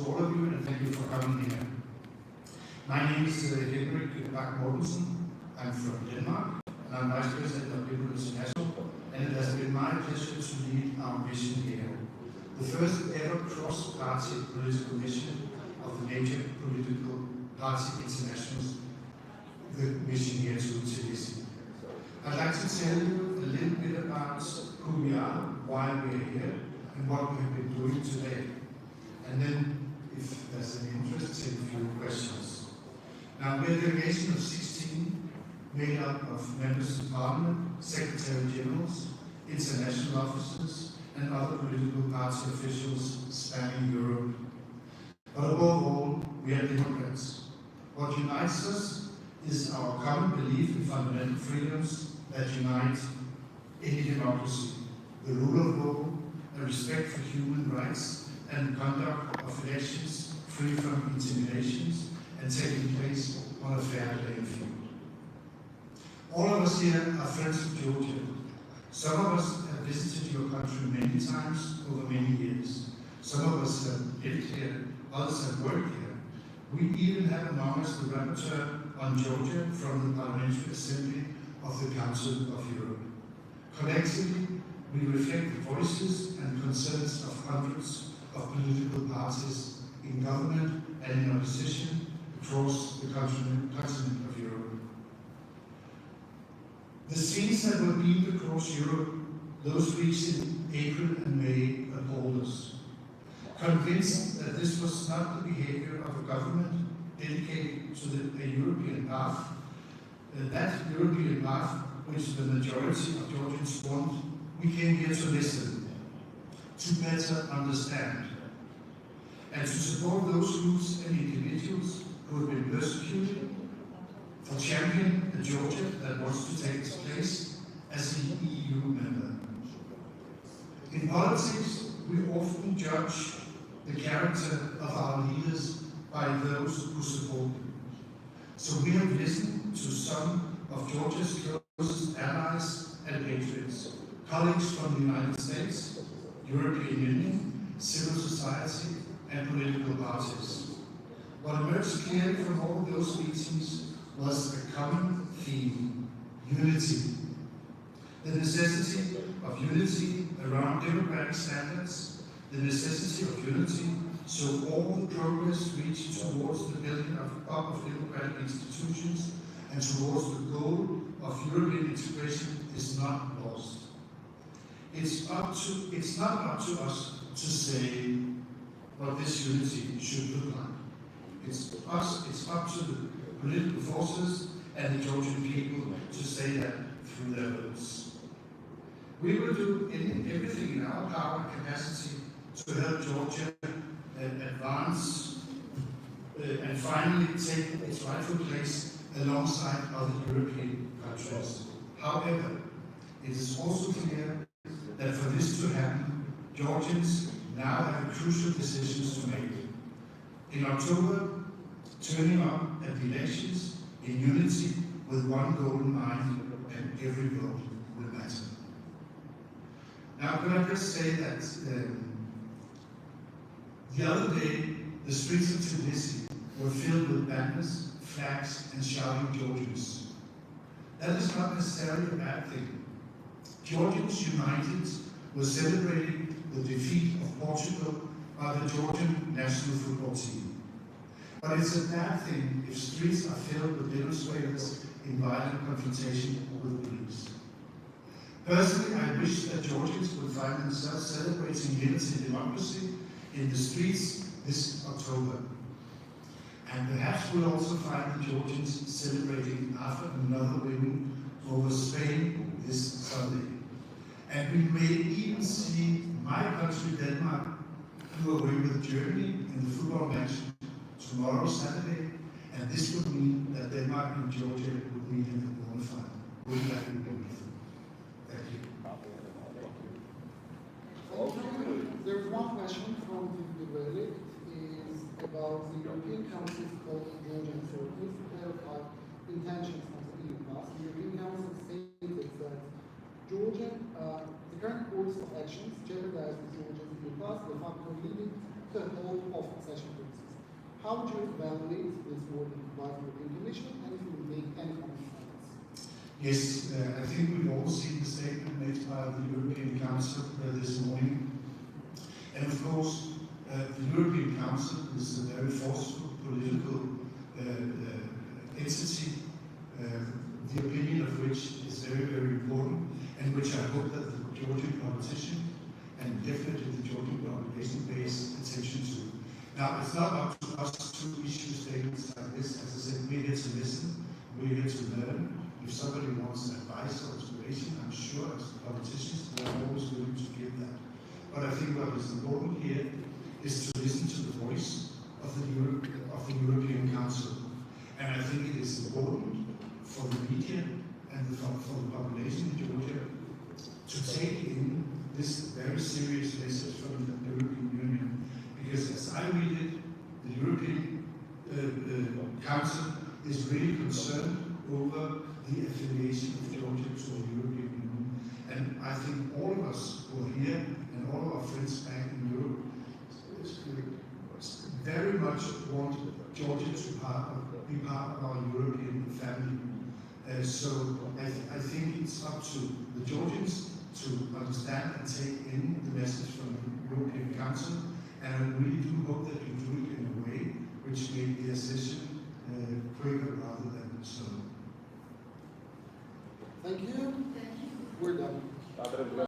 all of you, and thank you for coming here. My name is Henrik Bak Mortensen. I'm from Denmark, and I'm Vice President of Tbilisi International, and it has been my pleasure to lead our mission here, the first ever cross-party political mission of the major political party internationals, the mission here to Tbilisi. I'd like to tell you a little bit about who we are, why we are here, and what we have been doing today. And then, if there's any interest, take a few questions. Now, we're a delegation of 16, made up of members of parliament, secretary generals, international officers, and other political party officials spanning Europe. But above all, we are Democrats. What unites us is our common belief in fundamental freedoms that unite any democracy, the rule of law, a respect for human rights, and conduct of elections free from intimidations and taking place on a fair playing field. All of us here are friends of Georgia. Some of us have visited your country many times over many years. Some of us have lived here, others have worked here. We even have among us the rapporteur on Georgia from the Parliamentary Assembly of the Council of Europe. Collectively, we reflect the voices and concerns of hundreds of political parties in government and in opposition across the continent of Europe. The scenes that were beamed across Europe those weeks in April and May appalled us. Convinced that this was not the behavior of a government dedicated to a European path, that European path which the majority of Georgians want, we came here to listen, to better understand, and to support those groups and individuals who have been persecuted, for champion a Georgia that wants to take its place as an EU member. In politics, we often judge the character of our leaders by those who support them. So we have listened to some of Georgia's closest allies and patriots, colleagues from the United States, European Union, civil society, and political parties. What emerged clearly from all those meetings was a common theme: unity. The necessity of unity around democratic standards, the necessity of unity so all the progress reached towards the building of democratic institutions and towards the goal of European integration is not lost. It's not up to us to say what this unity should look like. It's up to the political forces and the Georgian people to say that through their votes. We will do everything in our power and capacity to help Georgia advance and finally take its rightful place alongside other European countries. However, it is also clear that for this to happen, Georgians now have crucial decisions to make. In October, turning up at the elections in unity with one goal in mind, and every vote will matter. Now, could I just say that the other day, the streets of Tbilisi were filled with banners, flags, and shouting Georgians. That is not necessarily a bad thing. Georgians united were celebrating the defeat of Portugal by the Georgian national football team. But it's a bad thing if streets are filled with demonstrators in violent confrontation with police. Personally, I wish that Georgians would find themselves celebrating liberty and democracy in the streets this October. And perhaps we'll also find the Georgians celebrating after another win over Spain this Sunday. And we may even see my country, Denmark, do away with Germany in the football match tomorrow, Saturday, and this would mean that Denmark and Georgia would meet in the quarterfinal. Wouldn't that be wonderful? Thank you. There's one question from the verdict is about the European Council's call to Georgian authorities to clarify intentions of the EU Plus. The European Council stated that the current course of actions jeopardize the Georgian EU Plus, de facto leading to a halt of accession process. How would you evaluate this work by the European Commission, and if you would make any comments on this? Yes, I think we've all seen the statement made by the European Council this morning. And of course, the European Council is a very forceful political entity, the opinion of which is very, very important, and which I hope that the Georgian politician and definitely the Georgian population pays attention to. Now, it's not up to us to issue statements like this. As I said, we're here to listen, we're here to learn. If somebody wants advice or inspiration, I'm sure as politicians we are always willing to give that. But I think what is important here is to listen to the voice of the European Council. And I think it is important for the media and for the population in Georgia to take in this very serious message from the European Union. Because as I read it, the European Council is really concerned over the affiliation of Georgia to the European Union. And I think all of us who are here and all of our friends back in Europe very much want Georgia to be part of our European family. So I think it's up to the Georgians to understand and take in the message from the European Council, and I really do